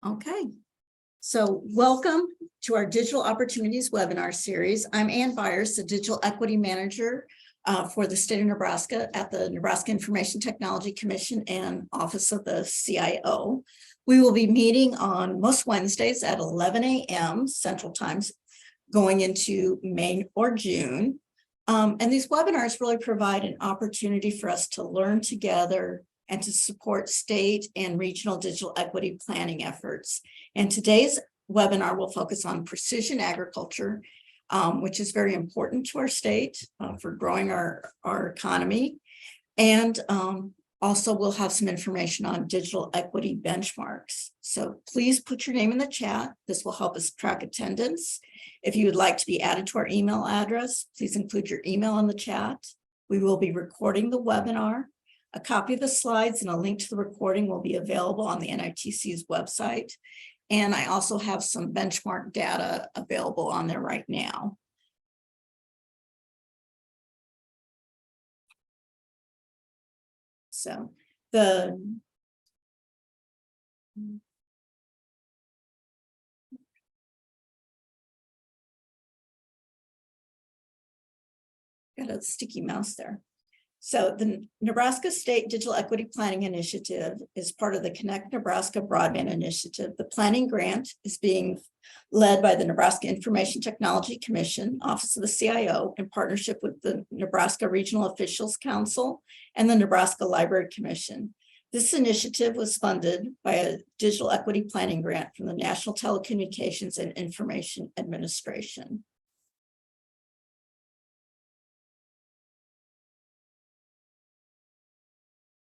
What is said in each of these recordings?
Okay, so welcome to our Digital Opportunities webinar series. I'm Ann Byers, the Digital Equity Manager for the state of Nebraska at the Nebraska Information Technology Commission and Office of the CIO. We will be meeting on most Wednesdays at 11 a.m. Central Times going into May or June. And these webinars really provide an opportunity for us to learn together and to support state and regional digital equity planning efforts. And today's webinar will focus on precision agriculture, which is very important to our state for growing our economy. And also we'll have some information on digital equity benchmarks. So please put your name in the chat. This will help us track attendance. If you would like to be added to our email address, please include your email in the chat. We will be recording the webinar. A copy of the slides and a link to the recording will be available on the NITC's website. And I also have some benchmark data available on there right now. So gotta a sticky mouse there. So the Nebraska State Digital Equity Planning Initiative is part of the Connect Nebraska Broadband Initiative. The planning grant is being led by the Nebraska Information Technology Commission, Office of the CIO, in partnership with the Nebraska Regional Officials Council and the Nebraska Library Commission. This initiative was funded by a digital equity planning grant from the National Telecommunications and Information Administration.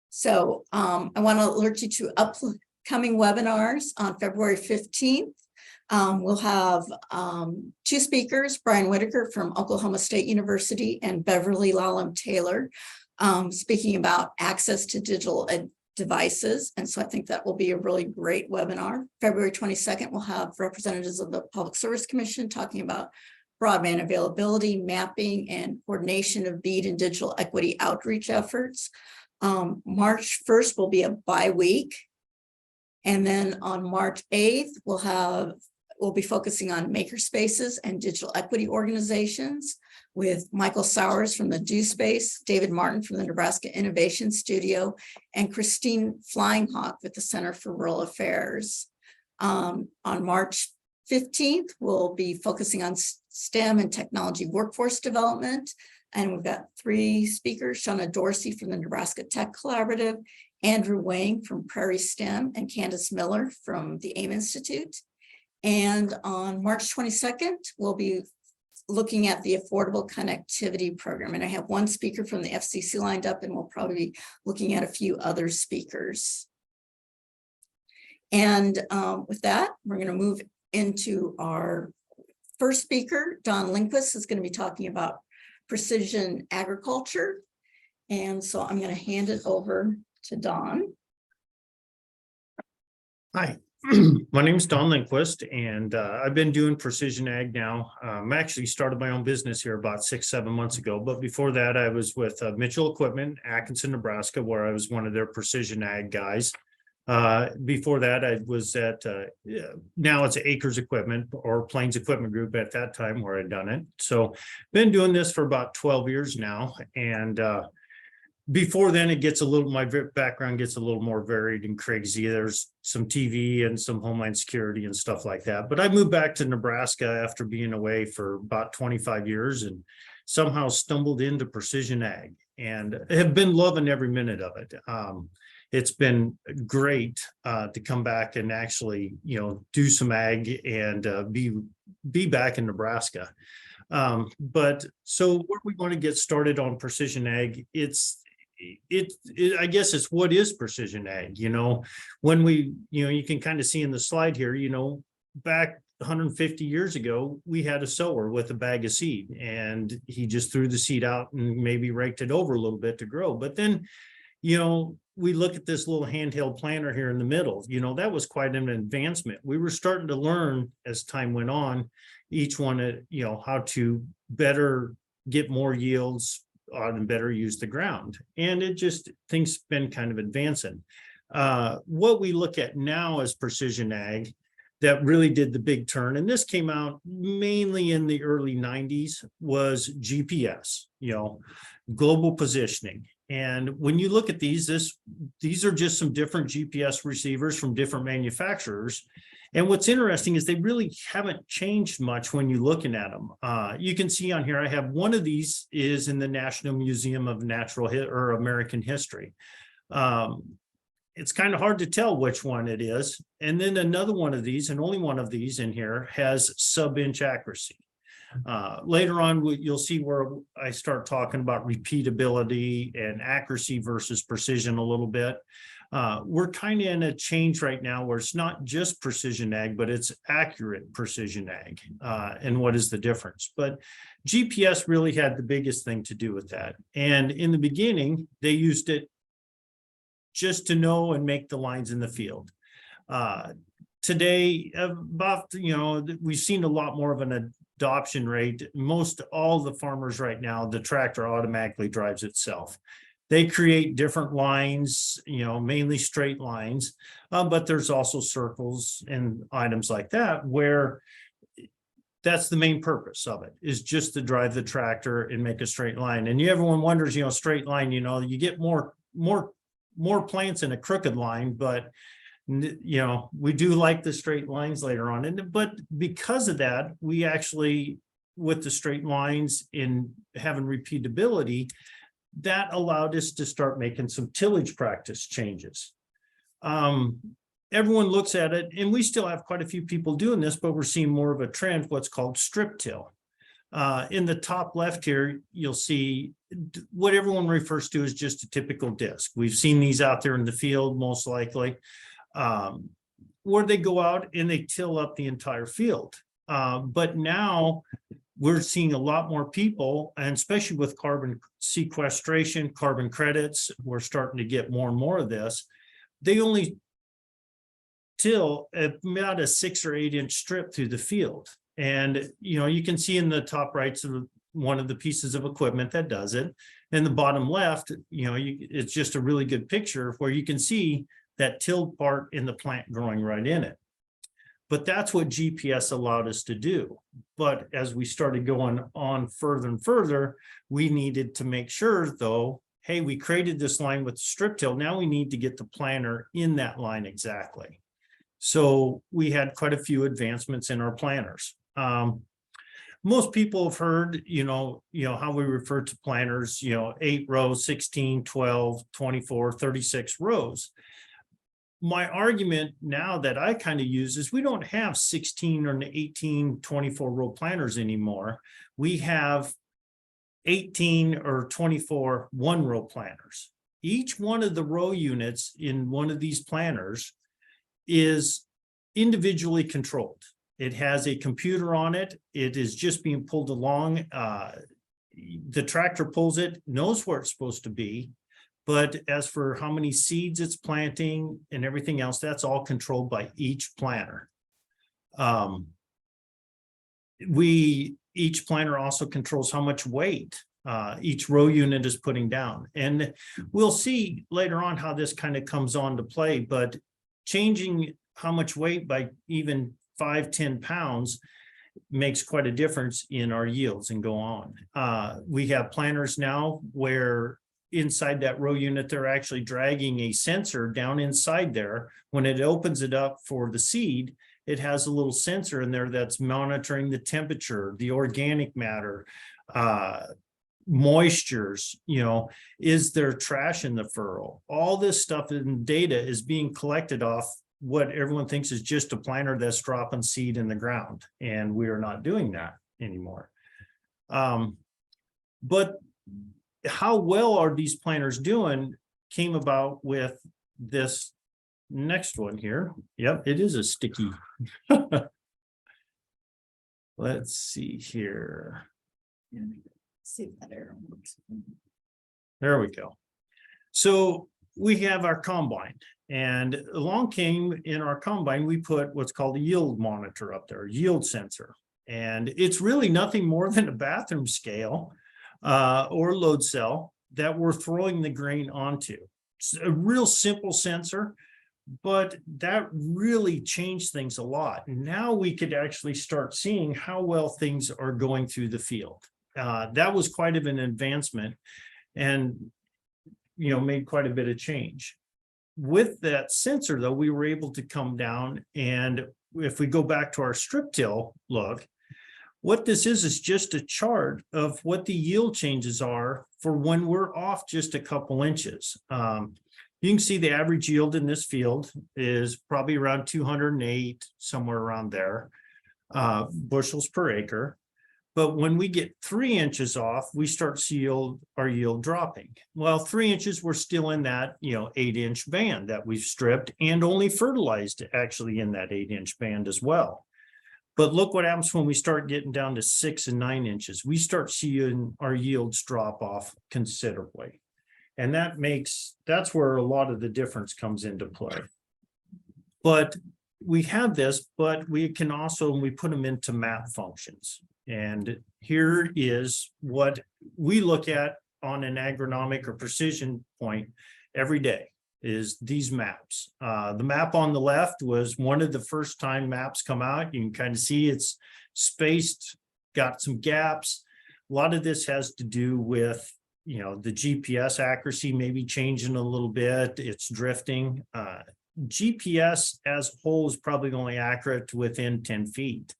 So I want to alert you to upcoming webinars on February 15th. We'll have two speakers, Brian Whitaker from Oklahoma State University and Beverly Lallam Taylor, speaking about access to digital devices. And so I think that will be a really great webinar. February 22nd, we'll have representatives of the Public Service Commission talking about broadband availability, mapping, and coordination of BEAD and digital equity outreach efforts. March 1st will be a bye-week. And then on March 8th, we'll be focusing on makerspaces and digital equity organizations with Michael Sowers from the Do Space, David Martin from the Nebraska Innovation Studio, and Christine Flyinghawk with the Center for Rural Affairs. On March 15th, we'll be focusing on STEM and technology workforce development. And we've got three speakers, Shauna Dorsey from the Nebraska Tech Collaborative, Andrew Wang from Prairie STEM, and Candace Miller from the AIM Institute. And on March 22nd, we'll be looking at the Affordable Connectivity Program. And I have one speaker from the FCC lined up, and we'll probably be looking at a few other speakers. And with that, we're going to move into our first speaker. Don Lindquist is going to be talking about precision agriculture. And so I'm going to hand it over to Don. Hi, my name is Don Lindquist, and I've been doing precision ag now. I actually started my own business here about 6-7 months ago. But before that, I was with Mitchell Equipment, Atkinson, Nebraska, where I was one of their precision ag guys. Before that, I was at, now it's Acres Equipment or Plains Equipment Group at that time where I'd done it. So been doing this for about 12 years now. And before then, my background gets a little more varied and crazy. There's some TV and some Homeland Security and stuff like that. But I moved back to Nebraska after being away for about 25 years and somehow stumbled into precision ag and have been loving every minute of it. It's been great to come back and actually, do some ag and be back in Nebraska. But so where we want to get started on precision ag, I guess it's what is precision ag, when we, you can kind of see in the slide here, back 150 years ago, we had a sower with a bag of seed and he just threw the seed out and maybe raked it over a little bit to grow. But then, we look at this little handheld planter here in the middle, that was quite an advancement. We were starting to learn as time went on, each one, how to better get more yields and better use the ground. And things been kind of advancing. What we look at now as precision ag that really did the big turn, and this came out mainly in the early 90s, was GPS, global positioning. And when you look at these are just some different GPS receivers from different manufacturers. And what's interesting is they really haven't changed much when you're looking at them. You can see on here, I have one of these is in the National Museum of Natural or American History. It's kind of hard to tell which one it is. And then another one of these, and only one of these in here, has sub-inch accuracy. Later on, you'll see where I start talking about repeatability and accuracy versus precision a little bit. We're kind of in a change right now where it's not just precision ag, but it's accurate precision ag. And what is the difference? But GPS really had the biggest thing to do with that. And in the beginning, they used it just to know and make the lines in the field. Today, we've seen a lot more of an adoption rate. Most all the farmers right now, the tractor automatically drives itself. They create different lines, mainly straight lines, but there's also circles and items like that where that's the main purpose of it, is just to drive the tractor and make a straight line. And everyone wonders, straight line, you get more plants in a crooked line, but we do like the straight lines later on. But because of that, we actually, with the straight lines in having repeatability, that allowed us to start making some tillage practice changes. Everyone looks at it, and we still have quite a few people doing this, but we're seeing more of a trend, what's called strip till. In the top left here, you'll see what everyone refers to as just a typical disc. We've seen these out there in the field, most likely, where they go out and they till up the entire field. But now we're seeing a lot more people, and especially with carbon sequestration, carbon credits, we're starting to get more and more of this. They only till about a 6 or 8 inch strip through the field. And, you can see in the top right of one of the pieces of equipment that does it. And the bottom left, it's just a really good picture where you can see that tilled part in the plant growing right in it. But that's what GPS allowed us to do. But as we started going on further and further, we needed to make sure, though, hey, we created this line with the strip till. Now we need to get the planter in that line exactly. So we had quite a few advancements in our planters. Most people have heard, how we refer to planters, 8 rows, 16, 12, 24, 36 rows. My argument now that I kind of use is we don't have 16 or 18, 24 row planters anymore. We have 18 or 24 one row planters. Each one of the row units in one of these planters is individually controlled. It has a computer on it. It is just being pulled along. The tractor pulls it, knows where it's supposed to be. But as for how many seeds it's planting and everything else, that's all controlled by each planter. Each planter also controls how much weight each row unit is putting down. And we'll see later on how this kind of comes on to play, but changing how much weight by even 5-10 pounds makes quite a difference in our yields and go on. We have planters now where inside that row unit, they're actually dragging a sensor down inside there. When it opens it up for the seed, it has a little sensor in there that's monitoring the temperature, the organic matter, moistures, is there trash in the furrow? All this stuff and data is being collected off what everyone thinks is just a planter that's dropping seed in the ground. And we are not doing that anymore. But how well are these planters doing came about with this next one here. Yep, it is a sticky. Let's see here. See if that arrow works. There we go. So we have our combine, and along came in our combine, we put what's called a yield monitor up there, yield sensor. And it's really nothing more than a bathroom scale or load cell that we're throwing the grain onto. a real simple sensor, but that really changed things a lot. Now we could actually start seeing how well things are going through the field. That was quite of an advancement, and made quite a bit of change. With that sensor, though, we were able to come down, and if we go back to our strip till look, what this is just a chart of what the yield changes are for when we're off just a couple inches. You can see the average yield in this field is probably around 208, somewhere around there, bushels per acre. But when we get 3 inches off, we start to see our yield dropping. Well, 3 inches, we're still in that 8-inch band that we've stripped and only fertilized actually in that 8-inch band as well. But look what happens when we start getting down to 6 and 9 inches. We start seeing our yields drop off considerably. And that's where a lot of the difference comes into play. But we have this, but we can also, we put them into map functions. And here is what we look at on an agronomic or precision point every day is these maps. The map on the left was one of the first time maps come out. You can kind of see it's spaced, got some gaps. A lot of this has to do with the GPS accuracy maybe changing a little bit. It's drifting. GPS as a whole is probably only accurate within 10 feet.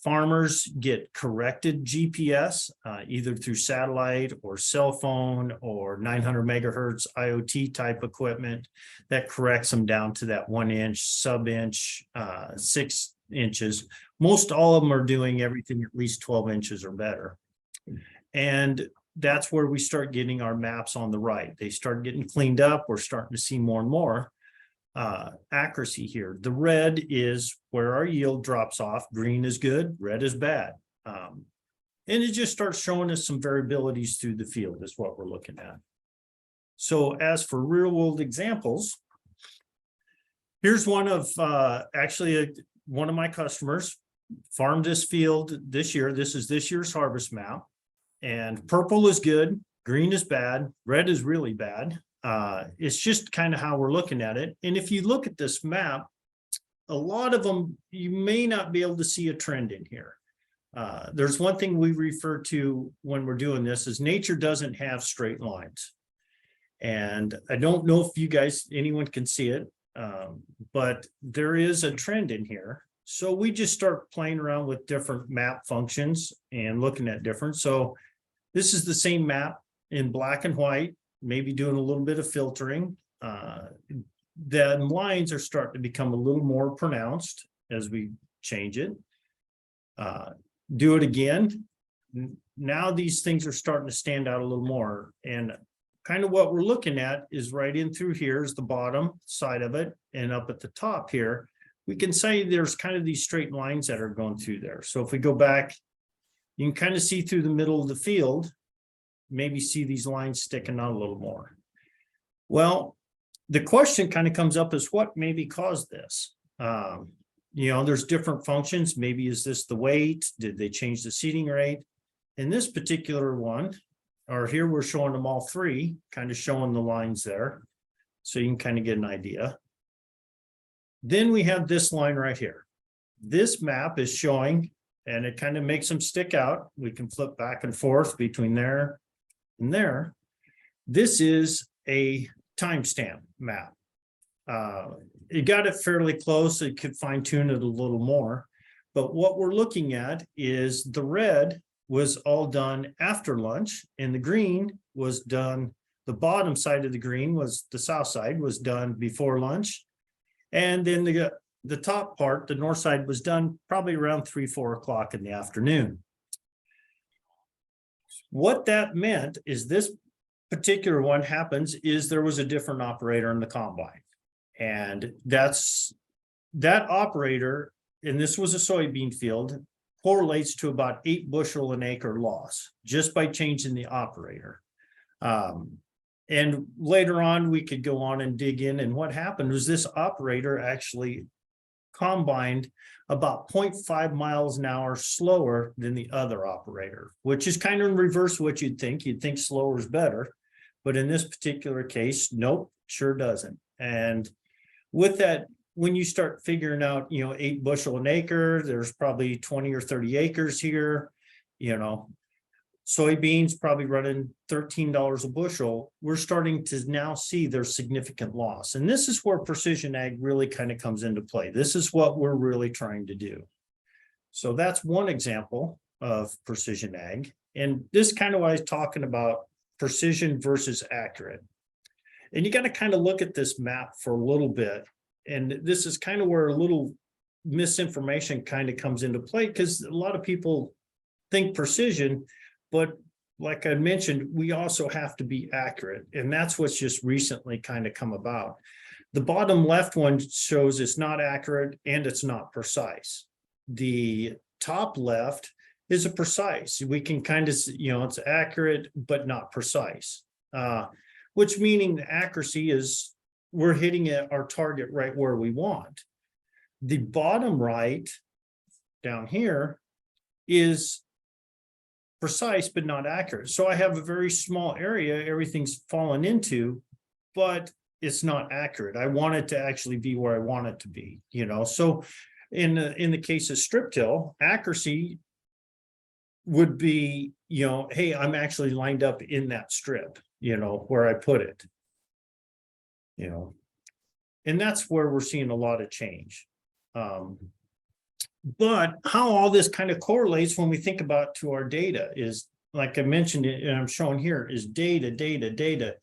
Farmers get corrected GPS either through satellite or cell phone or 900 megahertz IoT type equipment that corrects them down to that 1 inch, sub-inch, 6 inches. Most all of them are doing everything at least 12 inches or better. And that's where we start getting our maps on the right. They start getting cleaned up. We're starting to see more and more accuracy here. The red is where our yield drops off. Green is good, red is bad. And it just starts showing us some variabilities through the field is what we're looking at. So as for real world examples, here's one of one of my customers farmed this field this year. This is this year's harvest map. And purple is good, green is bad, red is really bad. It's just kind of how we're looking at it. And if you look at this map, a lot of them, you may not be able to see a trend in here. There's one thing we refer to when we're doing this is nature doesn't have straight lines. And I don't know if you guys, anyone can see it, but there is a trend in here. So we just start playing around with different map functions and looking at different. So this is the same map in black and white, maybe doing a little bit of filtering. The lines are starting to become a little more pronounced as we change it. Do it again. Now these things are starting to stand out a little more. And kind of what we're looking at is right in through here is the bottom side of it. And up at the top here, we can say there's kind of these straight lines that are going through there. So if we go back, you can kind of see through the middle of the field, maybe see these lines sticking out a little more. Well, the question kind of comes up is what maybe caused this? There's different functions. Maybe is this the weight? Did they change the seeding rate? In this particular one, or here we're showing them all three, kind of showing the lines there. So you can kind of get an idea. Then we have this line right here. This map is showing, and it kind of makes them stick out. We can flip back and forth between there and there. This is a timestamp map. It got it fairly close. It could fine tune it a little more. But what we're looking at is the red was all done after lunch, and the green was done, the bottom side of the green was the south side was done before lunch. And then the top part, the north side, was done probably around 3, 4 o'clock in the afternoon. What that meant is this particular one happens is there was a different operator in the combine. And that operator, and this was a soybean field, correlates to about 8 bushel an acre loss just by changing the operator. And later on, we could go on and dig in. And what happened was this operator actually combined about 0.5 miles an hour slower than the other operator, which is kind of in reverse what you'd think. You'd think slower is better. But in this particular case, nope, sure doesn't. And with that, when you start figuring out, 8 bushel an acre, there's probably 20 or 30 acres here, soybeans probably running $13 a bushel. We're starting to now see there's significant loss. And this is where precision ag really kind of comes into play. This is what we're really trying to do. So that's one example of precision ag. And this kind of why I was talking about precision versus accurate. And you got to kind of look at this map for a little bit. And this is kind of where a little misinformation kind of comes into play, because a lot of people think precision, but like I mentioned, we also have to be accurate. And that's what's just recently kind of come about. The bottom left one shows it's not accurate and it's not precise. The top left is a precise. We can kind of, it's accurate, but not precise, which meaning the accuracy is we're hitting our target right where we want. The bottom right down here is precise, but not accurate. So I have a very small area, everything's fallen into, but it's not accurate. I want it to actually be where I want it to be, So in the case of strip till, accuracy would be, hey, I'm actually lined up in that strip, where I put it. And that's where we're seeing a lot of change. But how all this kind of correlates when we think about to our data is, like I mentioned, and I'm showing here, is data.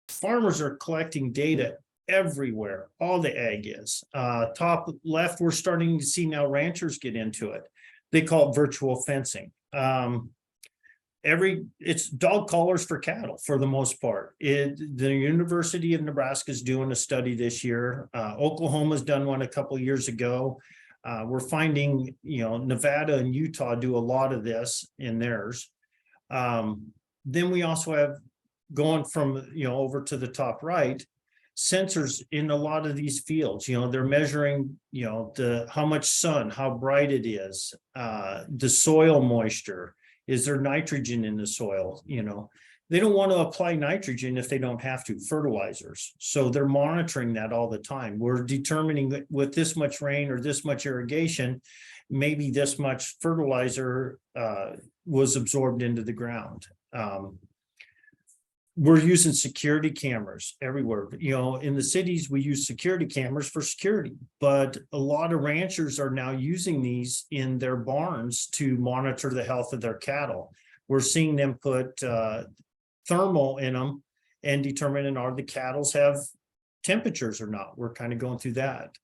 Farmers are collecting data everywhere. All the ag is. Top left, we're starting to see now ranchers get into it. They call it virtual fencing. It's dog collars for cattle for the most part. The University of Nebraska is doing a study this year. Oklahoma's done one a couple of years ago. We're finding, Nevada and Utah do a lot of this in theirs. Then we also have going from, over to the top right, sensors in a lot of these fields. They're measuring, how much sun, how bright it is, the soil moisture. Is there nitrogen in the soil? They don't want to apply nitrogen if they don't have to, fertilizers. So they're monitoring that all the time. We're determining that with this much rain or this much irrigation, maybe this much fertilizer was absorbed into the ground. We're using security cameras everywhere. In the cities, we use security cameras for security, but a lot of ranchers are now using these in their barns to monitor the health of their cattle. We're seeing them put thermal in them and determining are the cattle have temperatures or not. We're kind of going through that.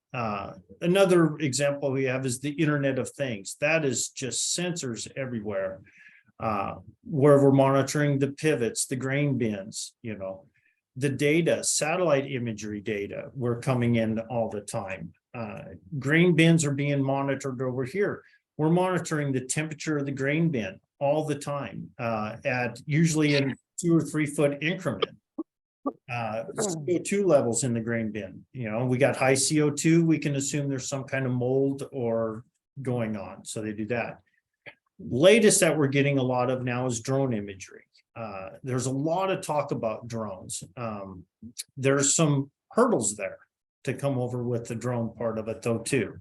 Another example we have is the Internet of Things. That is just sensors everywhere. Where we're monitoring the pivots, the grain bins, the data, satellite imagery data, we're coming in all the time. Grain bins are being monitored over here. We're monitoring the temperature of the grain bin all the time, at usually in 2 or 3 foot increment. CO2 levels in the grain bin, we got high CO2, we can assume there's some kind of mold or going on, so they do that. Latest that we're getting a lot of now is drone imagery. There's a lot of talk about drones. There's some hurdles there to come over with the drone part of it though too.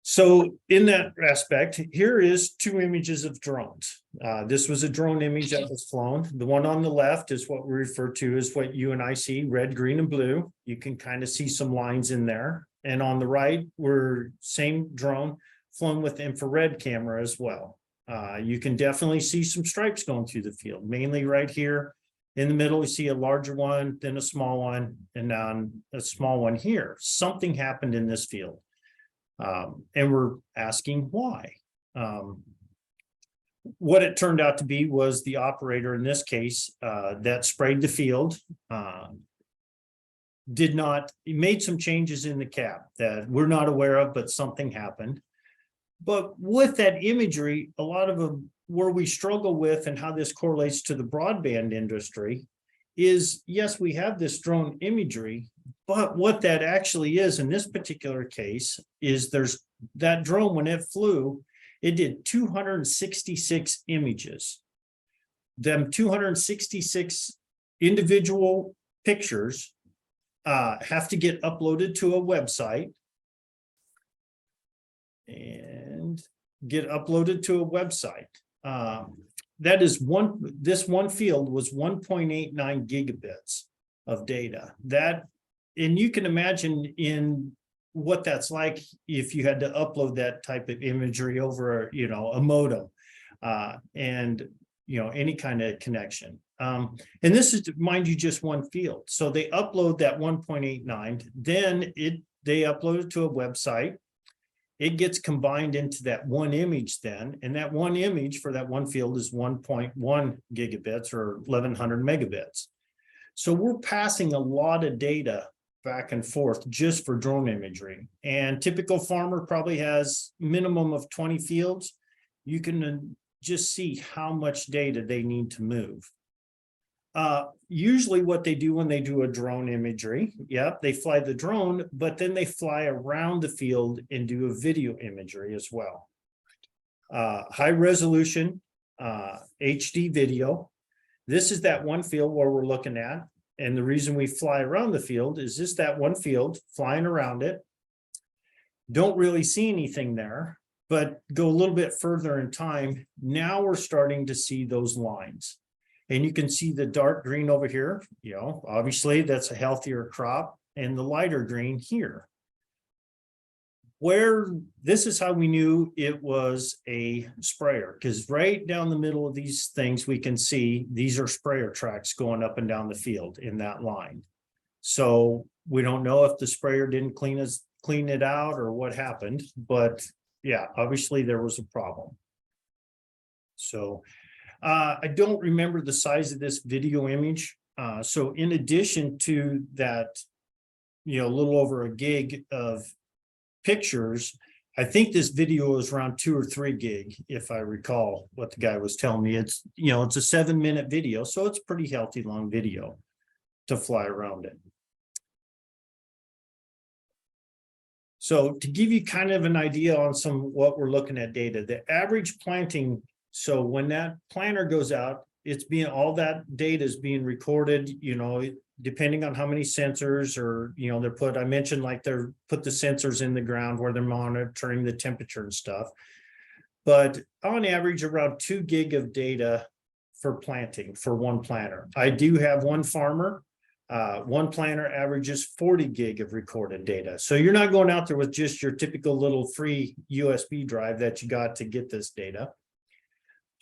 So in that aspect, here is 2 images of drones. This was a drone image that was flown. The one on the left is what we refer to as what you and I see, red, green, and blue. You can kind of see some lines in there. And on the right, we're same drone flown with infrared camera as well. You can definitely see some stripes going through the field, mainly right here in the middle. You see a larger one, then a small one, and then a small one here. Something happened in this field. And we're asking why. What it turned out to be was the operator in this case that sprayed the field made some changes in the cab that we're not aware of, but something happened. But with that imagery, a lot of them where we struggle with and how this correlates to the broadband industry is, yes, we have this drone imagery, but what that actually is in this particular case is there's that drone, when it flew, it did 266 images. them 266 individual pictures have to get uploaded to a website and get uploaded to a website. That is this one field was 1.89 gigabits of data. And you can imagine in what that's like if you had to upload that type of imagery over, a modem and, any kind of connection. And this is, mind you, just one field. So they upload that 1.89, then they upload it to a website. It gets combined into that one image then, and that one image for that one field is 1.1 gigabits or 1100 megabits. So we're passing a lot of data back and forth just for drone imagery. And typical farmer probably has minimum of 20 fields. You can just see how much data they need to move. Usually what they do when they do a drone imagery, they fly the drone, but then they fly around the field and do a video imagery as well. High resolution HD video. This is that one field where we're looking at. And the reason we fly around the field is just that one field, flying around it. Don't really see anything there, but go a little bit further in time. Now we're starting to see those lines. And you can see the dark green over here, obviously that's a healthier crop, and the lighter green here. This is how we knew it was a sprayer, because right down the middle of these things, we can see these are sprayer tracks going up and down the field in that line. So we don't know if the sprayer didn't clean it out or what happened, but yeah, obviously there was a problem. So I don't remember the size of this video image. So in addition to that, a little over a gig of pictures, I think this video is around 2 or 3 gig, if I recall what the guy was telling me. It's, it's a 7-minute video, so it's pretty healthy long video to fly around it. So to give you kind of an idea on what we're looking at data, the average planting. So when that planter goes out, all that data is being recorded, depending on how many sensors or, I mentioned like they're put the sensors in the ground where they're monitoring the temperature and stuff. But on average, around 2 gig of data for planting for one planter. I do have one farmer, one planter averages 40 gig of recorded data. So you're not going out there with just your typical little free USB drive that you got to get this data.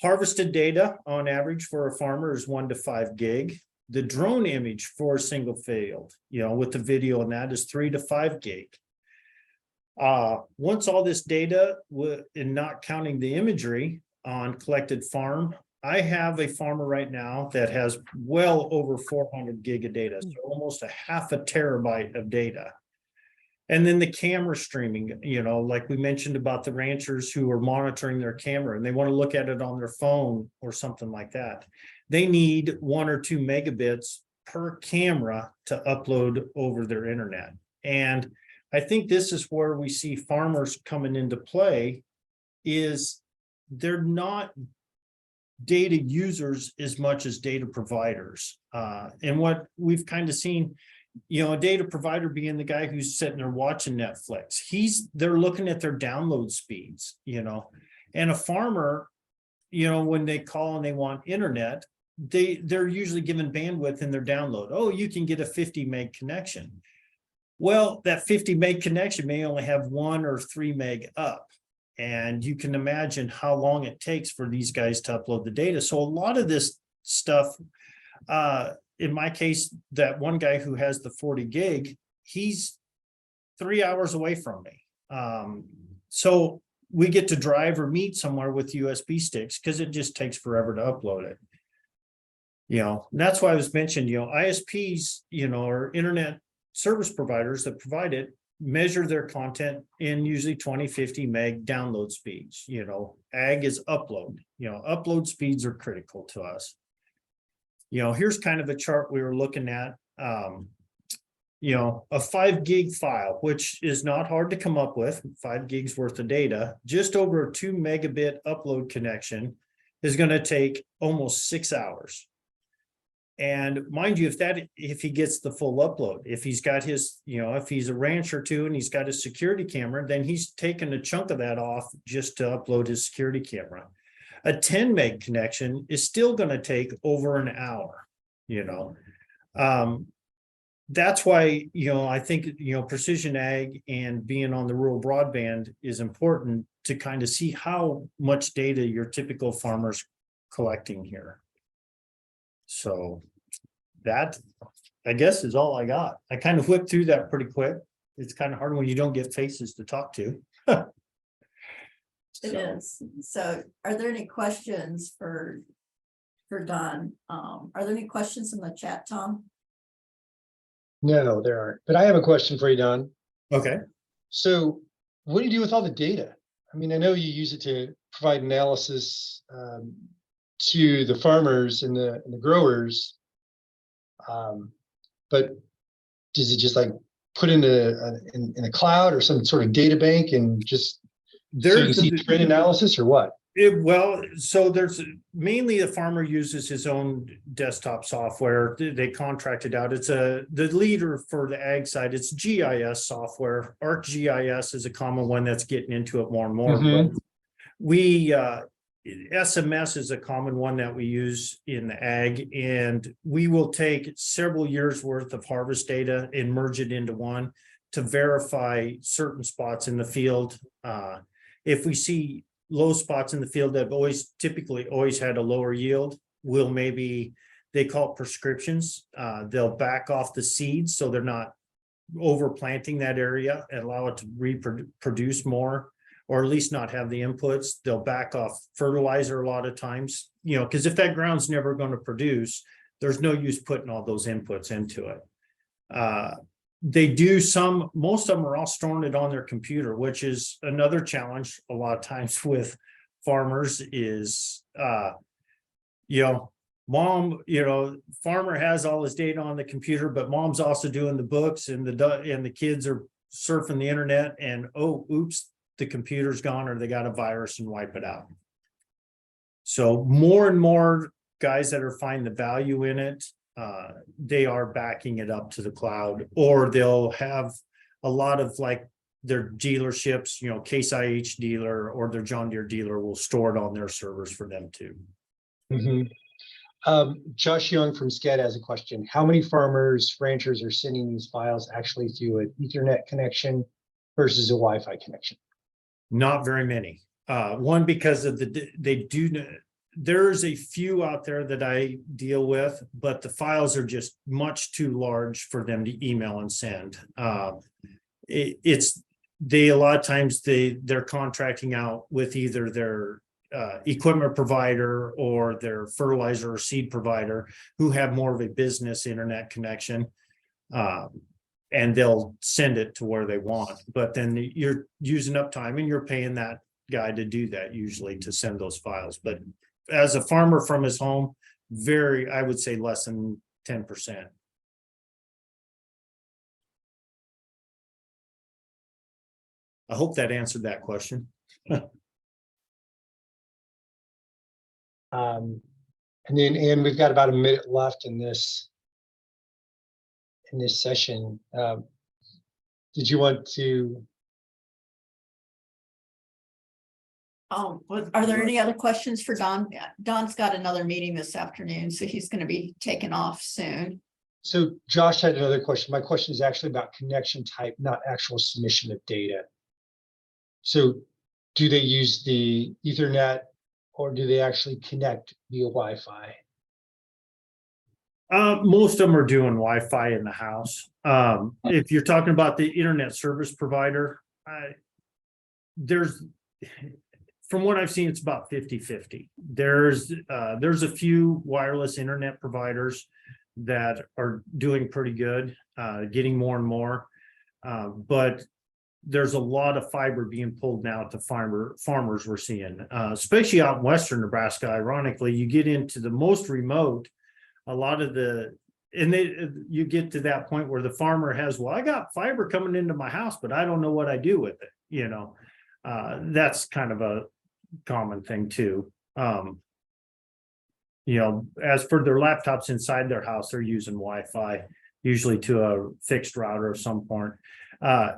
Harvested data on average for a farmer is 1 to 5 gig. The drone image for a single field, with the video and that is 3 to 5 gig. Once all this data, and not counting the imagery on collected farm, I have a farmer right now that has well over 400 gig of data, so almost a half a terabyte of data. And then the camera streaming, like we mentioned about the ranchers who are monitoring their camera and they want to look at it on their phone or something like that. They need 1 or 2 megabits per camera to upload over their internet. And I think this is where we see farmers coming into play, is they're not data users as much as data providers. And what we've kind of seen, a data provider being the guy who's sitting there watching Netflix. They're looking at their download speeds, and a farmer, when they call and they want internet, they're usually given bandwidth in their download. Oh, you can get a 50 meg connection. Well, that 50 meg connection may only have 1 or 3 meg up. And you can imagine how long it takes for these guys to upload the data. So a lot of this stuff, in my case, that one guy who has the 40 gig, he's 3 hours away from me. So we get to drive or meet somewhere with USB sticks because it just takes forever to upload it. And that's why I was mentioned, ISPs, or internet service providers that provide it, measure their content in usually 20, 50 meg download speeds. Ag is upload. Upload speeds are critical to us. Here's kind of a chart we were looking at. A 5 gig file, which is not hard to come up with, 5 gigs worth of data, just over a 2 megabit upload connection is going to take almost 6 hours. And mind you, if he gets the full upload, if he's got his, if he's a rancher too, and he's got his security camera, then he's taken a chunk of that off just to upload his security camera. A 10 meg connection is still going to take over an hour, that's why, I think, precision ag and being on the rural broadband is important to kind of see how much data your typical farmer's collecting here. So that, I guess, is all I got. I kind of whipped through that pretty quick. It's kind of hard when you don't get faces to talk to. It is. So are there any questions for Don? Are there any questions in the chat, Tom? No, there aren't. But I have a question for you, Don. Okay. So what do you do with all the data? I mean, I know you use it to provide analysis to the farmers and the growers. But does it just like put in a cloud or some sort of data bank and just so you can see trend analysis or what? So there's mainly the farmer uses his own desktop software. They contract it out. It's the leader for the ag side. It's GIS software. ArcGIS is a common one that's getting into it more and more. But we SMS is a common one that we use in the ag, and we will take several years worth of harvest data and merge it into one to verify certain spots in the field. If we see low spots in the field that have typically always had a lower yield, they call it prescriptions. They'll back off the seeds so they're not overplanting that area and allow it to reproduce more, or at least not have the inputs. They'll back off fertilizer a lot of times, because if that ground's never going to produce, there's no use putting all those inputs into it. Most of them are all storing it on their computer, which is another challenge a lot of times with farmers is, farmer has all his data on the computer, but mom's also doing the books and the kids are surfing the internet and, oh, oops, the computer's gone or they got a virus and wipe it out. So more and more guys that are finding the value in it, they are backing it up to the cloud, or they'll have a lot of like their dealerships, Case IH dealer or their John Deere dealer will store it on their servers for them too. Josh Young from SCAD has a question. How many farmers, ranchers are sending these files actually through an Ethernet connection versus a Wi-Fi connection? Not very many. One, because of there's a few out there that I deal with, but the files are just much too large for them to email and send. A lot of times they're contracting out with either their equipment provider or their fertilizer or seed provider who have more of a business internet connection. And they'll send it to where they want, but then you're using up time and you're paying that guy to do that usually to send those files. But as a farmer from his home, I would say less than 10%. I hope that answered that question. And we've got about a minute left in this session. Did you want to? Are there any other questions for Don? Don's got another meeting this afternoon, so he's going to be taking off soon. So Josh had another question. My question is actually about connection type, not actual submission of data. So do they use the Ethernet or do they actually connect via Wi-Fi? Most of them are doing Wi-Fi in the house. If you're talking about the internet service provider, from what I've seen, it's about 50-50. There's a few wireless internet providers that are doing pretty good, getting more and more. But there's a lot of fiber being pulled now to farmers we're seeing, especially out in western Nebraska. Ironically, you get into the most remote, you get to that point where the farmer has, well, I got fiber coming into my house, but I don't know what I do with it. That's kind of a common thing too. you know, as for their laptops inside their house, they're using Wi-Fi, usually to a fixed router of some point.